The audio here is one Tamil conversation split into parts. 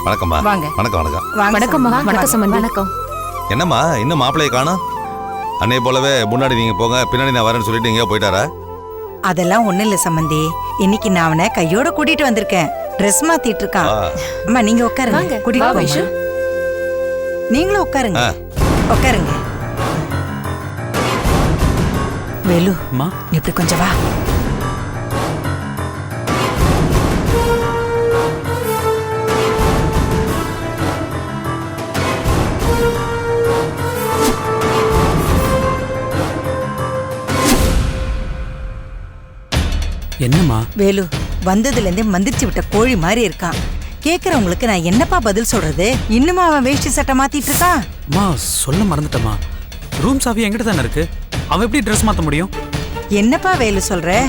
வணக்கம்மா. வாங்க. வணக்கம் வணக்கம். வணக்கம்மா. வணக்கம் சம்பந்தி. வணக்கம். என்னம்மா இன்னும் மாப்பிள்ளையை காணோம்? அன்னைய போலவே முன்னாடி நீங்க போங்க, பின்னாடி நான் வரேன்னு சொல்லிட்டு எங்கேயோ போயிட்டாரா? அதெல்லாம் ஒண்ணு இல்ல சம்பந்தி. இன்னைக்கு நான் அவனை கையோட கூட்டிட்டு வந்திருக்கேன். ட்ரெஸ் மாத்திட்டு இருக்கான். அம்மா நீங்க உட்காருங்க. கூட்டிட்டு போங்க. நீங்களும் உட்காருங்க. உட்காருங்க. வேலு, இப்படி கொஞ்சம் வா. என்னம்மா? வேலு, வந்ததுல இருந்தே மந்திரிச்சு விட்ட கோழி மாதிரி இருக்கான். கேக்குறவங்களுக்கு நான் என்னப்பா பதில் சொல்றது? இன்னுமா அவன் வேஷ்டி சட்டை மாத்திட்டு இருக்கான்? அம்மா சொல்ல மறந்துட்டமா. ரூம் சாவி என்கிட்ட தானே இருக்கு. அவன் எப்படி ட்ரெஸ் மாத்த முடியும்? என்னப்பா வேலு சொல்ற?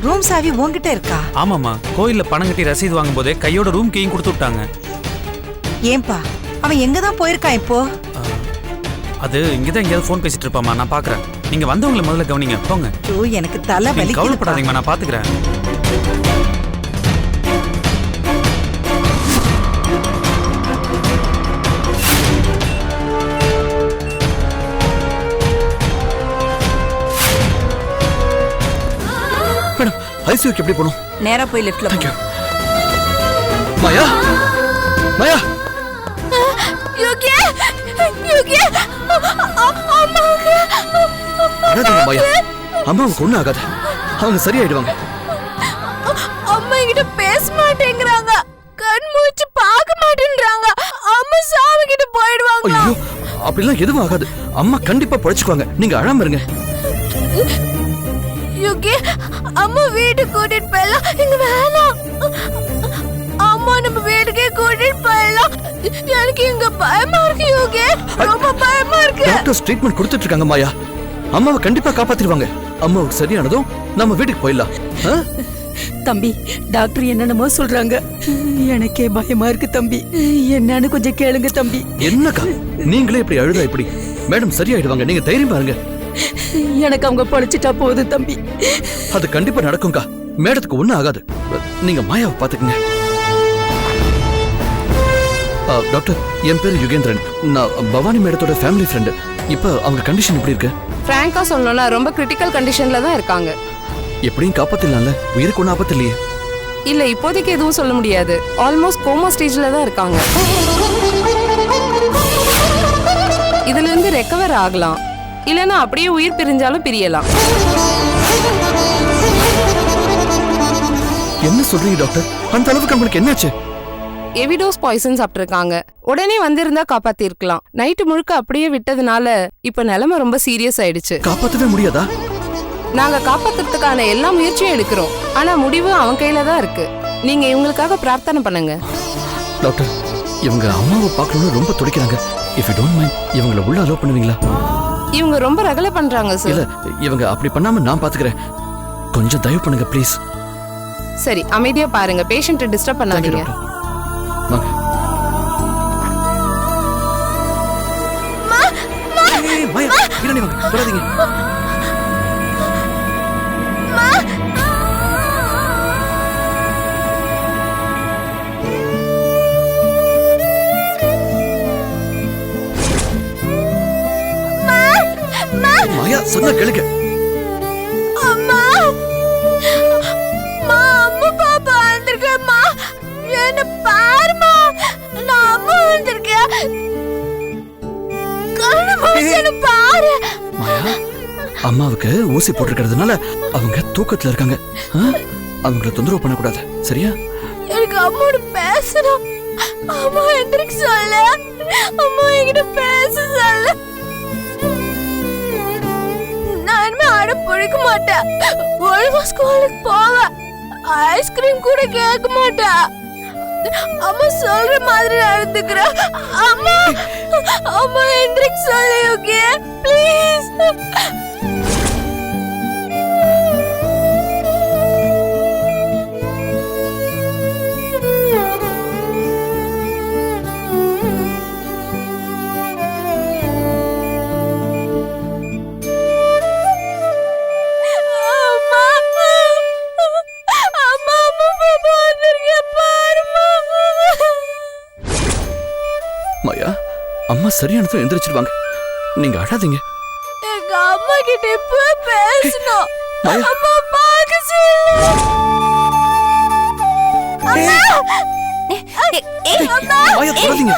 ரூம் சாவி உன்கிட்ட இருக்கா? ஆமாம்மா, கோயில்ல பணம் கட்டி ரசீது வாங்கும் போதே கையோட ரூம் கீயும் கொடுத்து விட்டாங்க. ஏன்பா அவன் எங்கதான் போயிருக்கான் இப்போ? அது இங்கதான் எங்கேயாவது ஃபோன் பேசிட்டு இருப்பாமா, நான் பாக்குறேன். நீங்க வந்தவங்களை முதல்ல கவனிங்க, போங்க. எனக்கு தலை வலி. கவலைப்படாதீங்கம்மா, நான் பாத்துக்கிறேன். மேடம், ஐசியூக்கு எப்படி போகணும்? நேரா போய் லெஃப்ட்ல போ. மாயா, மாயா. யோகி, யோகி, அழாதீங்க மாயா, அம்மாவுக்கு ஒண்ணும் ஆகாது. அவங்க சரியாயிடுவாங்க. அம்மா கிட்ட பேச மாட்டேங்கிறாங்க, கண் மூச்சு பார்க்க மாட்டேன்றாங்க. அம்மா சாமி கிட்ட போயிடுவாங்க. ஐயோ, அப்படிலாம் எதுவும் ஆகாது. அம்மா கண்டிப்பா பொழைச்சுக்குவாங்க. நீங்க அழாம இருங்க. யோகி, அம்மா வீட்டுக்கு கூட்டிட்டு போயலாம். இங்க வேணாம். அம்மா நம்ம வீட்டுக்கே கூட்டிட்டு போயலாம். எனக்கு இங்க பயமா இருக்கு யோகி, ரொம்ப பயமா இருக்கு. டாக்டர்ஸ் ட்ரீட்மெண்ட் கொடுத்துட்டு இருக்காங்க மாயா. அம்மாவை கண்டிப்பா காப்பாத்திடுவாங்க. அம்மாவுக்கு சரியானதும் நம்ம வீட்டுக்கு போயிடலாம். தம்பி, டாக்டர் என்னென்னமோ சொல்றாங்க. எனக்கே பயமா இருக்கு தம்பி. என்னன்னு கொஞ்சம் கேளுங்க தம்பி. என்னக்கா நீங்களே இப்படி அழுதா இப்படி? மேடம் சரியாயிடுவாங்க, நீங்க தைரியம் பாருங்க. எனக்கு அவங்க பொழைச்சிட்டா போதும் தம்பி. அது கண்டிப்பா நடக்கும்க்கா. மேடத்துக்கு ஒண்ணும் ஆகாது. நீங்க மாயாவை பாத்துக்குங்க. டாக்டர், என் பேரு யுகேந்திரன். நான் பவானி மேடத்தோட ஃபேமிலி ஃப்ரெண்டு. இப்ப அவங்க கண்டிஷன் எப்படி இருக்கு? பிராங்கா சொல்லணும்னா ரொம்ப கிரிட்டிக்கல் கண்டிஷன்ல தான் இருக்காங்க. எப்படியும் காப்பாத்திடலாம்ல? உயிருக்கு ஒன்றும் ஆபத்து இல்லையே? இல்ல, இப்போதைக்கு எதுவும் சொல்ல முடியாது. ஆல்மோஸ்ட் கோமா ஸ்டேஜ்ல தான் இருக்காங்க. இதுல இருந்து ரெக்கவர் ஆகலாம், இல்லனா அப்படியே உயிர் பிரிஞ்சாலும் பிரியலாம். என்ன சொல்றீங்க டாக்டர்? அந்த அளவுக்கு உங்களுக்கு என்னாச்சு? எவிடோஸ் பாய்சன் சாப்பிட்டிருக்காங்க. உடனே வந்திருந்தா காப்பாத்தி இருக்கலாம். நைட்டு முழுக்க அப்படியே விட்டதுனால இப்ப நிலைமை ரொம்ப சீரியஸ் ஆயிடுச்சு. காப்பாத்தவே முடியாதா? நாங்க காப்பாத்துறதுக்கான எல்லா முயற்சியும் எடுக்கிறோம். ஆனா முடிவு அவன் கையில தான் இருக்கு. நீங்க இவங்களுக்காக பிரார்த்தனை பண்ணுங்க. டாக்டர், இவங்க அம்மாவை பார்க்கணும்னு ரொம்ப துடிக்கிறாங்க. இஃப் யூ டோன்ட் மைண்ட், இவங்களை உள்ள அலோவ் பண்ணுவீங்களா? இவங்க ரொம்ப ரகலை பண்றாங்க சார். இல்ல, இவங்க அப்படி பண்ணாம நான் பாத்துக்கிறேன். கொஞ்சம் தயவு பண்ணுங்க ப்ளீஸ். சரி, அமைதியா பாருங்க. பேஷண்ட்டை டிஸ்டர்ப் பண்ணாதீங்க. மாயா, பின்னாடி வாங்க, வராதீங்க. மாயா சொன்ன கேளுங்க. அம்மா, அம்மா பாப்பா வந்திருக்கேம்மா. என்ன பாருமா, நான் அம்மா வந்திருக்கேன். கண்ணு மூச்சு பாரு. மாயா, அம்மாவுக்கு ஊசி போட்டிருக்கிறதுனால அவங்க தூக்கத்துல இருக்காங்க. அவங்கள தொந்தரவு பண்ணக்கூடாது, சரியா? எனக்கு அம்மாவோட பேசணும். அம்மா எந்திரிக்க சொல்ல. அம்மா என்கிட்ட பேச சொல்ல. நான் இனிமே அடம் பிடிக்க மாட்டேன். ஒழுங்கா ஸ்கூலுக்கு போவேன். ஐஸ்கிரீம் கூட கேட்க மாட்டேன். அம்மா சொல்ற மாதிரி நடந்துக்கிறேன். அம்மா, அம்மா எந்திரிக்க சொல்லு யோகி, ப்ளீஸ். மாயா, அம்மா சரியானதும் எந்திரிச்சிருவாங்க. நீங்க அழாதீங்க. எங்க அம்மா கிட்ட இப்ப பேசணும். மாயா. அம்மா பாக்க சொல்லு. மாயா தொடாதீங்க.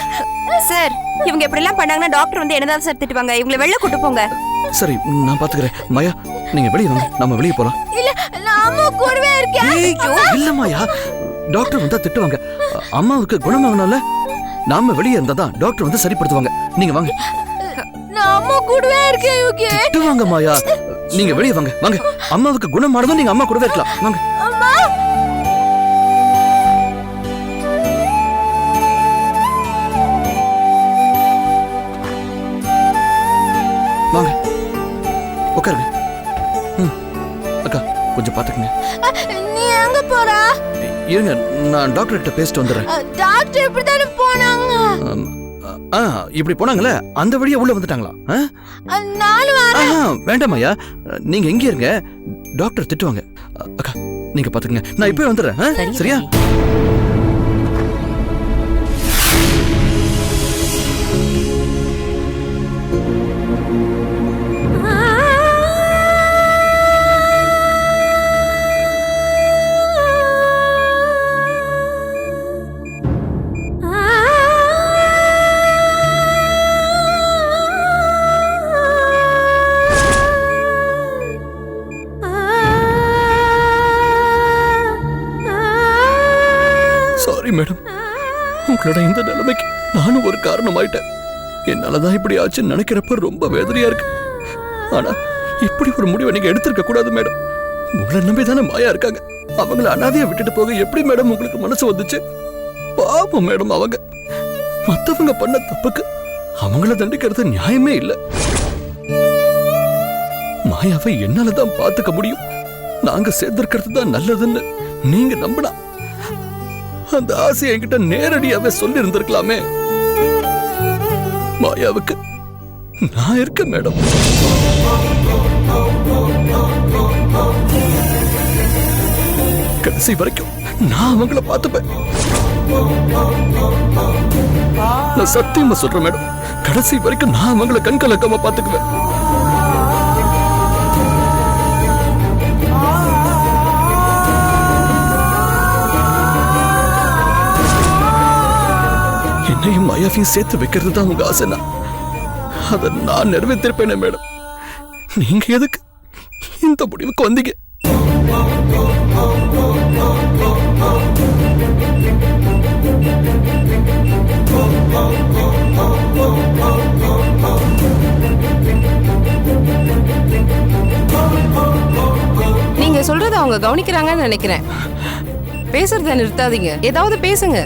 சார், இவங்க இப்படி எல்லாம் பண்ணாங்கன்னா டாக்டர் வந்து என்னதான் சார் திட்டுவாங்க. இவங்களை வெளில கூட்டு போங்க. சரி, நான் பாத்துக்கிறேன். மாயா, நீங்க வெளியே வாங்க, நம்ம வெளியே போலாம். இல்ல, நான் அம்மா கூடவே இருக்கேன். இல்ல மாயா, டாக்டர் வந்தா திட்டுவாங்க. அம்மாவுக்கு குணமாகணும்ல, நாம வெளியே இருந்தாதான் டாக்டர் வந்து சரிப்படுத்துவாங்க. நீங்க வாங்க. நான் அம்மா கூடவே இருக்கேன் யோகி. திட்டுவாங்க மாயா, நீங்க வெளியே வாங்க. வாங்க, அம்மாவுக்கு குணமானதும் நீங்க அம்மா கூடவே இருக்கலாம். வாங்க. அம்மா வாங்க, உட்காருங்க. அக்கா, கொஞ்சம் பாத்துக்கங்க. நீ எங்க போறா? இருங்க, நான் டாக்டர் கிட்ட பேசிட்டு வந்துடுறேன். டாக்டர் இப்படிதானே போனாங்க. இப்படி போனாங்களே, அந்த வழியா உள்ள வந்துட்டாங்களா? நானும் வரேன். வேண்டாம் ஐயா, நீங்க எங்க இருங்க, டாக்டர் திட்டுவாங்க. அக்கா, நீங்க பாத்துக்கங்க, நான் இப்பவே வந்துடுறேன். சரியா? சாரி மேடம், உங்களோட இந்த நிலைமைக்கு நானும் ஒரு காரணமாயிட்டேன். என்னாலதான் இப்படி ஆச்சுன்னு நினைக்கிறப்ப ரொம்ப வேதனையா இருக்கு. ஆனா இப்படி ஒரு முடிவை நீங்க எடுத்திருக்க கூடாது மேடம். உங்களை நம்பி தானே மாயா இருக்காங்க. அவங்கள அனாதையா விட்டுட்டு போக எப்படி மேடம் உங்களுக்கு மனசு வந்துச்சு? பாவம் மேடம், அவங்க மத்தவங்க பண்ண தப்புக்கு அவங்கள தண்டிக்கிறது நியாயமே இல்ல. மாயாவை என்னாலதான் பாத்துக்க முடியும். நாங்க சேர்ந்திருக்கிறது தான் நல்லதுன்னு நீங்க நம்பினா அந்த ஆசையை என்கிட்ட நேரடியாவே சொல்லி இருந்திருக்கலாமே. மாயாவுக்கு நான் இருக்கேன் மேடம். கடைசி வரைக்கும் நான் அவங்கள பார்த்துப்பேன். நான் சத்தியமா சொல்றேன் மேடம், கடைசி வரைக்கும் நான் அவங்கள கண்கலக்காம பார்த்துக்குவேன். என்னையும் மாயாவையும் சேர்த்து வைக்கிறது தான் உங்க ஆசைனா அதை நான் நிறைவேற்றிருப்பேனே மேடம். நீங்க எதுக்கு இந்த முடிவுக்கு வந்தீங்க? நீங்க சொல்றத அவங்க கவனிக்கிறாங்கன்னு நினைக்கிறேன். பேசுறத நிறுத்தாதீங்க, ஏதாவது பேசுங்க.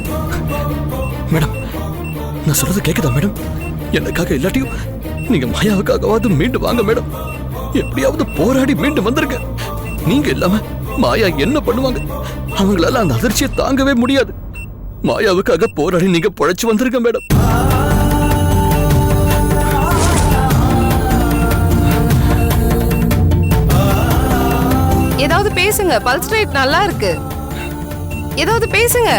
மேடம், நான் சொல்றது கேக்குதா மேடம்? எனக்காக இல்லாட்டியும் நீங்க மாயாவுக்காகவாவது மீண்டு வாங்க மேடம். எப்படியாவது போராடி மீண்டு வந்துருங்க. நீங்க இல்லாம மாயா என்ன பண்ணுவாங்க? அவங்களால அந்த அதிர்ச்சியை தாங்கவே முடியாது. மாயாவுக்காக போராடி நீங்க பொழைச்சு வந்துருங்க மேடம். ஏதாவது பேசுங்க, பல்ஸ் ரேட் நல்லா இருக்கு. ஏதாவது பேசுங்க.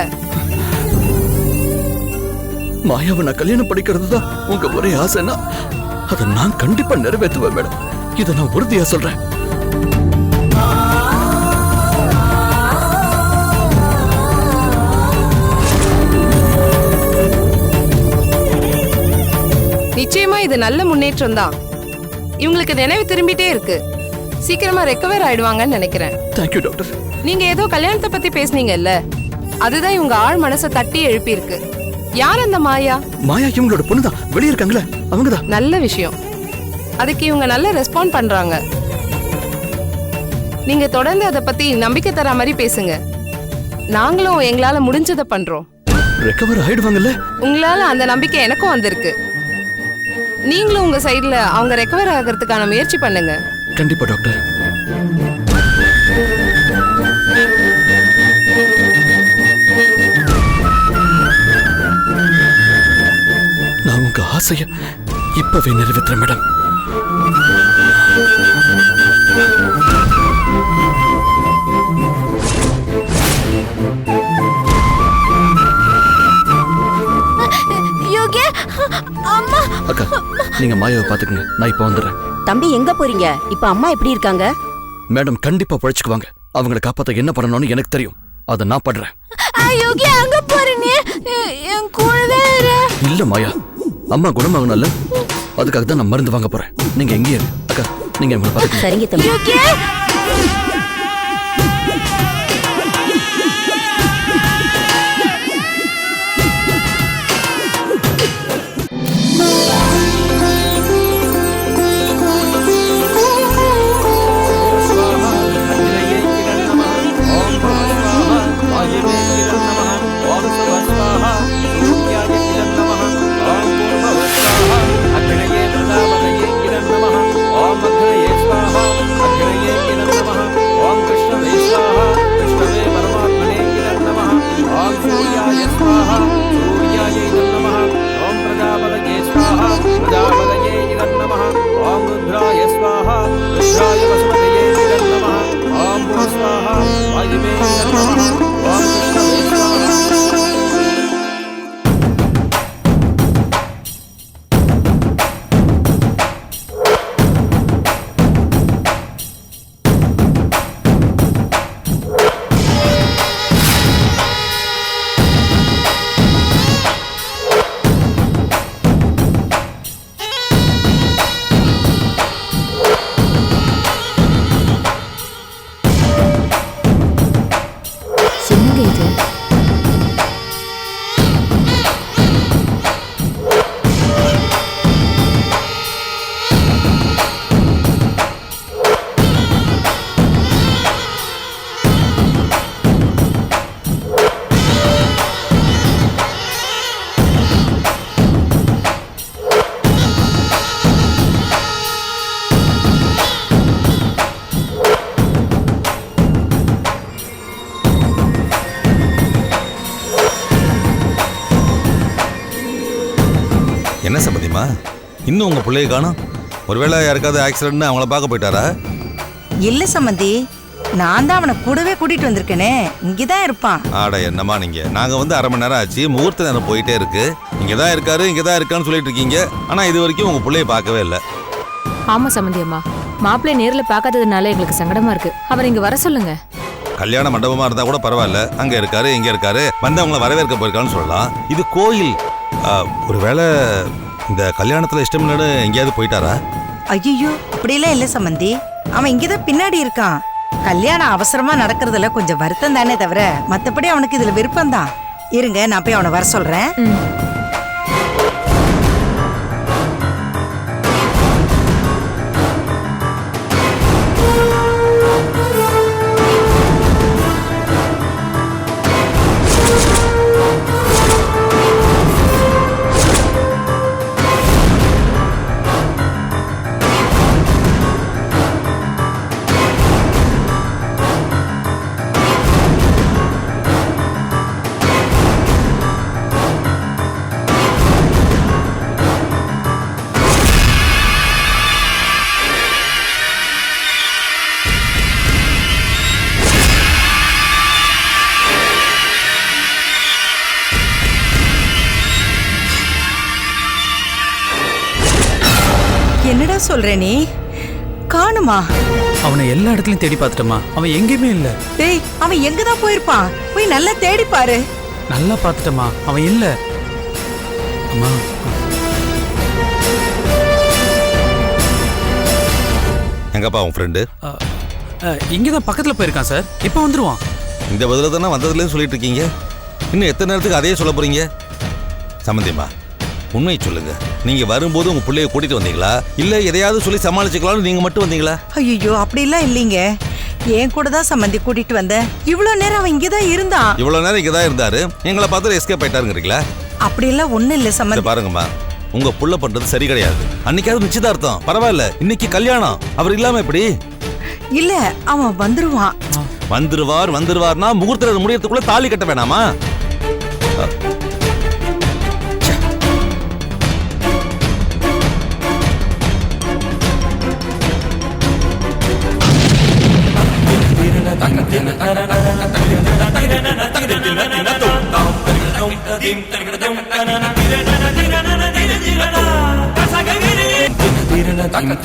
மாயாவை நான் கல்யாணம் படிக்கிறது தான் உங்க ஒரே ஆசைன்னா அதை நான் கண்டிப்பா நிறைவேற்றுவேன் மேடம். இதை நான் உறுதியா சொல்றேன். நிச்சயமா இது நல்ல முன்னேற்றம் தான். இவங்களுக்கு நினைவு திரும்பிட்டே இருக்கு. சீக்கிரமா ரெக்கவர் ஆயிடுவாங்கன்னு நினைக்கிறேன். Thank you doctor. நீங்க ஏதோ கல்யாணத்தை பத்தி பேசுனீங்கல்ல, அதுதான் இவங்க ஆழ் மனசை தட்டி எழுப்பி இருக்கு. யார் அந்த மாயா? மாயா இவங்களோட பொண்ணுதான், வெளியே இருக்காங்களே அவங்கதான். நல்ல விஷயம். அதுக்கு இவங்க நல்ல ரெஸ்பாண்ட் பண்றாங்க. நீங்க தொடர்ந்து அதை பத்தி நம்பிக்கை தர மாதிரி பேசுங்க. நாங்களும் எங்களால முடிஞ்சதை பண்றோம். ரெக்கவர் ஆயிடுவாங்கல்ல? உங்களால அந்த நம்பிக்கை எனக்கும் வந்திருக்கு. நீங்களும் உங்க சைடுல அவங்க ரெக்கவர் ஆகிறதுக்கான முயற்சி பண்ணுங்க. கண்டிப்பா டாக்டர். நான் உங்க ஆசைய இப்பவே நிறைவேற்றுறேன் மேடம். யோகி யோகி அம்மா அக்கா நீங்க மாயாவை பாத்துக்கங்க, நான் இப்ப வந்துடுறேன். தம்பி எங்க போறீங்க? இப்ப அம்மா எப்படி இருக்காங்க? மேடம் கண்டிப்பா பழச்சுக்குவாங்க. அவங்களை காப்பாத்த என்ன பண்ணணும்னு எனக்கு தெரியும், அதை நான் பண்றேன். யோகி அங்க போற நீ என் கூடவே இரு. இல்ல மாயா, அம்மா குணமாகணும்ல, அதுக்காக தான் நான் மருந்து வாங்க போறேன். நீங்க எங்கேயே இரு. அக்கா நீங்க இவங்களை பாத்துக்கங்க. சரிங்க தம்பி. யோகி என்ன சம்பந்திமா, இன்னும் உங்க பிள்ளைய காணோம்? ஒருவேளை யாருக்காவது ஆக்சிடென்ட்னு அவங்கள பார்க்க போயிட்டாரா? இல்ல சம்பந்தி, நான் தான் அவனை கூடவே கூட்டிட்டு வந்திருக்கேனே, இங்கதான் இருப்பான். ஆட என்னம்மா நீங்க, நாங்க வந்து அரை மணி நேரம் ஆச்சு, முகூர்த்த நேரம் போயிட்டே இருக்கு, இங்கதான் இருக்காரு இங்கதான் இருக்கான்னு சொல்லிட்டு இருக்கீங்க. ஆனா இது வரைக்கும் உங்க பிள்ளைய பார்க்கவே இல்லை. ஆமா சம்பந்தி அம்மா, மாப்பிள்ளை நேர்ல பார்க்காததுனால எங்களுக்கு சங்கடமா இருக்கு. அவர் இங்க வர சொல்லுங்க. கல்யாண மண்டபமா இருந்தா கூட பரவாயில்ல, அங்க இருக்காரு இங்க இருக்காரு, வந்து அவங்கள வரவேற்க போயிருக்கான்னு சொல்லலாம். இது கோயில். ஒருவேளை இந்த கல்யாணத்துல இஷ்டம் எங்கேயாவது போயிட்டாரா? ஐயோ அப்படியெல்லாம் இல்ல சம்பந்தி, அவன் இங்கதான் பின்னாடி இருக்கான். கல்யாணம் அவசரமா நடக்கிறதுல கொஞ்சம் வருத்தம் தானே தவிர மத்தபடி அவனுக்கு இதுல விருப்பம் தான். இருங்க நான் போய் அவனை வர சொல்றேன். என்னடா சொல்ற நீ? காணுமா? அவனை எல்லா இடத்துலயும் தேடி பார்த்துட்டோமா, அவன் எங்கேயுமே இல்ல. டேய் அவன் எங்கதான் போயிருப்பான்? போய் நல்லா தேடி பாரு. நல்லா பார்த்துட்டோமா, அவன் இல்ல. அம்மா எங்கப்பா உன் ஃப்ரெண்டு? இங்கதான் பக்கத்துல போயிருக்கான் சார், இப்ப வந்துருவான். இந்த பதில தானே வந்ததுலேருந்து சொல்லிட்டு இருக்கீங்க, இன்னும் எத்தனை நேரத்துக்கு அதையே சொல்ல போறீங்க? சம்பந்தியம்மா உண்மை சொல்லுங்க, நீங்க வரும்போது உங்க பிள்ளைய கூட்டிட்டு வந்தீங்களா, இல்ல எதையாவது சொல்லி சமாளிச்சுக்கலாம்னு நீங்க மட்டும் வந்தீங்களா? ஐயோ அப்படிலாம் இல்லைங்க, என் கூட தான் சம்பந்தி கூட்டிட்டு வந்தேன். இவ்வளவு நேரம் அவன் இங்கதான் இருந்தான். இவ்வளவு நேரம் இங்கதான் இருந்தாரு, எங்களை பார்த்து எஸ்கேப் ஆயிட்டாருங்கிறீங்களா? அப்படியெல்லாம் ஒண்ணு இல்ல சம்பந்தி. பாருங்கம்மா, உங்க புள்ள பண்றது சரி கிடையாது. அன்னைக்காவது நிச்சயதார்த்தம் பரவாயில்ல, இன்னைக்கு கல்யாணம், அவர் இல்லாம எப்படி? இல்ல அவன் வந்துருவான். வந்துருவார்னா முகூர்த்த முடியறதுக்குள்ள தாலி கட்ட வேணாமா? Dim ஆண்டி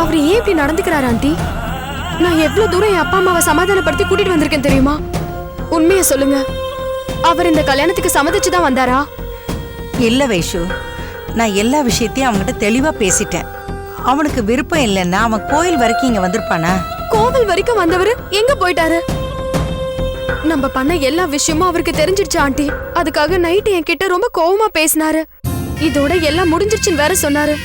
அவர் ஏன் இப்படி நடந்துக்கிறாரு ஆண்டி? நான் எவ்வளவு தூரம் என் அப்பா அம்மாவை சமாதானப்படுத்தி கூட்டிட்டு வந்திருக்கேன் தெரியுமா? உண்மையை சொல்லுங்க, அவர் இந்த கல்யாணத்துக்கு சம்மதிச்சுதான் வந்தாரா? இல்ல வைஷு, நான் எல்லா விஷயத்தையும் அவன்கிட்ட தெளிவா பேசிட்டேன். அவனுக்கு விருப்பம் இல்லைன்னா அவன் கோயில் வரைக்கும் இங்க வந்திருப்பானா? கோவில் வரைக்கும் வந்தவரு எங்க போயிட்டாரு? நம்ம பண்ண எல்லா விஷயமும் அவருக்கு தெரிஞ்சிடுச்சு ஆண்டி. அதுக்காக நைட்டு என்கிட்ட ரொம்ப கோவமா பேசினாரு. இதோட எல்லாம் முடிஞ்சிருச்சுன்னு வேற சொன்னாரு.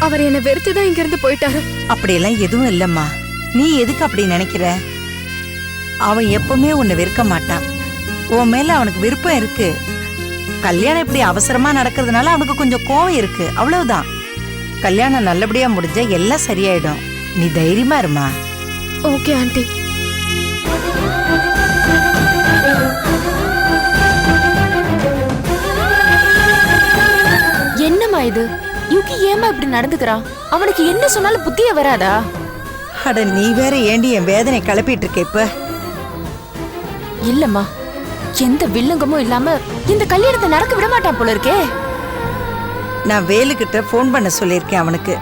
அவர் என்னை வெறுத்துதான் இங்க இருந்து போயிட்டாரு. அப்படியெல்லாம் எதுவும் இல்லம்மா. நீ எதுக்கு அப்படி நினைக்கிற? அவன் எப்பவுமே உன்னை வெறுக்க மாட்டான். உன் மேல அவனுக்கு விருப்பம் இருக்கு. கல்யாணம் இப்படி அவசரமா நடக்கிறதுனால அவனுக்கு கொஞ்சம் கோவம் இருக்கு, அவ்வளவுதான். கல்யாணம் நல்லபடியா முடிஞ்சா எல்லாம் சரியாயிடும். நீ தைரியமா இருமா. Okay aunty. என்னம்மா இது? யுகி ஏமா இப்படி நடந்துக்கிறான்? அவனுக்கு என்ன சொன்னாலும் புத்தியே வராதா? அட நீ வேற ஏண்டி என் வேதனை கிளப்பிட்டு இருக்க இப்ப? இல்லம்மா, எந்த வில்லங்கமும் இல்லாம இந்த கல்யாணத்தை நடக்க விட மாட்டான் போல இருக்கே. நான் வேலுக்கிட்ட போன் பண்ண சொல்லியிருக்கேன் அவனுக்கு.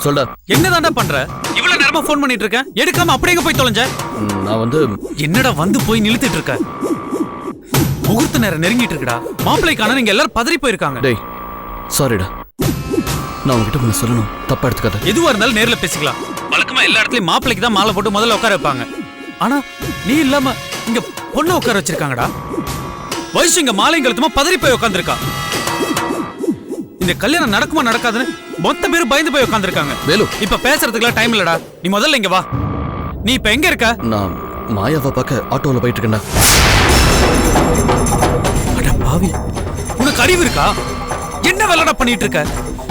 சொல்டா. என்னதான்டா பண்ற? இவ்வளவு நேரமா ஃபோன் பண்ணிட்டு இருக்கேன், எடுக்காம அப்படியே போய் தொலைஞ்ச. நான் வந்து என்னடா வந்து போய் நிறுத்திட்டு இருக்க? முகூர்த்த நேரம் நெருங்கிட்டு இருக்குடா. மாப்பிள்ளைக்கான நீங்க எல்லாரும் பதறி போயிருக்காங்க. டேய் சாரிடா, நான் உன்கிட்ட ஒன்று சொல்லணும், தப்பா எடுத்துக்காத. எதுவா இருந்தாலும் நேர்ல பேசிக்கலாம். வழக்கமா எல்லா இடத்துலயும் மாப்பிள்ளைக்கு தான் மாலை போட்டு முதல்ல உட்கார வைப்பாங்க. ஆனா நீ இல்லாம இங்க பொண்ணை உட்கார வச்சிருக்காங்கடா. வயசு இங்க மாலை கழுத்துமா பதறி போய் உட்காந்துருக்கா. இந்த கல்யாணம் நடக்குமா நடக்காதுன்னு மொத்த பேரும் பயந்து போய் உட்காந்துருக்காங்க. வேலு, இப்ப பேசுறதுக்குலாம் டைம் இல்லடா. நீ முதல்ல இங்க வா. நீ இப்ப எங்க இருக்க? நான் மாயாவை பார்க்க ஆட்டோல போயிட்டு இருக்கேன்டா. அட பாவி, உனக்கு அறிவு இருக்கா? என்ன வேலைடா பண்ணிட்டு இருக்க?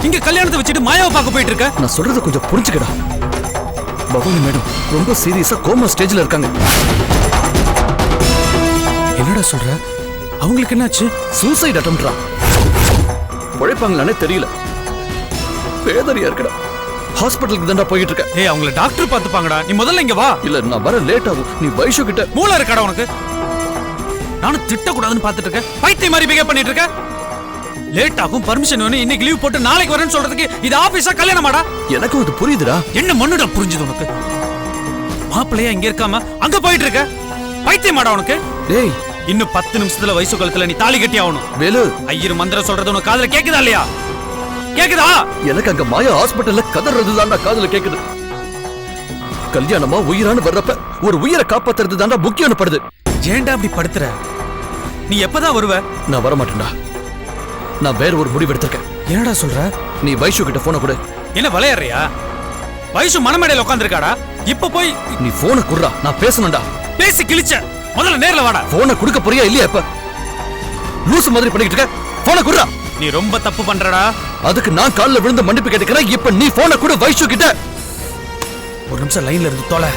இங்க கல்யாணத்தை வச்சுட்டு மாயாவை பார்க்க போயிட்டு இருக்க? நான் சொல்றத கொஞ்சம் புரிஞ்சுக்கடா. பவானி மேடம் ரொம்ப சீரியஸா கோமா ஸ்டேஜ்ல இருக்காங்க. என்னடா சொல்ற? அவங்களுக்கு என்னாச்சு? சூசைட் அட்டம்ப்ட்ரா. உழைப்பாங்களானே தெரியல. பேதறியா இருக்கடா. ஹாஸ்பிட்டலுக்கு தான்டா போயிட்டு இருக்க. ஏய், அவங்கள டாக்டர் பார்த்துப்பாங்கடா. நீ முதல்ல இங்க வா. இல்ல, நான் வர லேட் ஆகும். நீ வைஷு கிட்ட. மூளை இருக்காடா உனக்கு? நானும் திட்டக்கூடாதுன்னு பார்த்துட்டு இருக்கேன். பைத்தியம் மாதிரி பிஹேவ் பண்ணிட்டு இருக்க. லேட் ஆகும், பர்மிஷன் வேணும், இன்னைக்கு லீவ் போட்டு நாளைக்கு வரேன்னு சொல்றதுக்கு இது ஆபீஸா கல்யாணமாடா? எனக்கும் அது புரியுதுடா. என்ன மண்ணுடா புரிஞ்சுது உனக்கு? மாப்பிள்ளையா இங்க இருக்காம அங்க போயிட்டு இருக்க. பைத்தியமாடா உனக்கு? டேய், இன்னும் 10 நிமிஷத்துல வயசு காலத்துல நீ தாலி கட்டி ஆகணும். வேலு, ஐயர் மந்திரம் சொல்றது உனக்கு காதுல கேக்குதா இல்லையா? கேக்குதா? எனக்கு அங்க மாயா ஹாஸ்பிட்டல்ல கதறது தாண்டா காதுல கேக்குது. கல்யாணமா உயிரானு வர்றப்ப ஒரு உயிரை காப்பாத்துறது தாண்டா முக்கியம்னு படுது. ஏன்டா அப்படி படுத்துற? நீ எப்பதான் வருவ? நான் வர மாட்டேன்டா. நான் வேற ஒரு முடிவு எடுத்திருக்கேன். என்னடா சொல்ற? நீ வைஷு கிட்ட போன கொடு. என்ன விளையாடுறியா? வயசு மனமேடையில உட்காந்துருக்காடா. இப்ப போய் நீ போனை குடுறா, நான் பேசணும்டா. பேசி கிழிச்ச. முதல்ல நேர்ல வாடா. போனை குடுக்க போறியா இல்லையா? இப்ப லூசு மாதிரி பண்ணிக்கிட்டு இருக்க. போனை குடுறா. நீ ரொம்ப தப்பு பண்றடா. அதுக்கு நான் கால்ல விழுந்து மன்னிப்பு கேட்டுக்கிறேன். இப்ப நீ போனை குடு வைஷு கிட்ட. ஒரு நிமிஷம் லைன்ல இருந்து தொலை.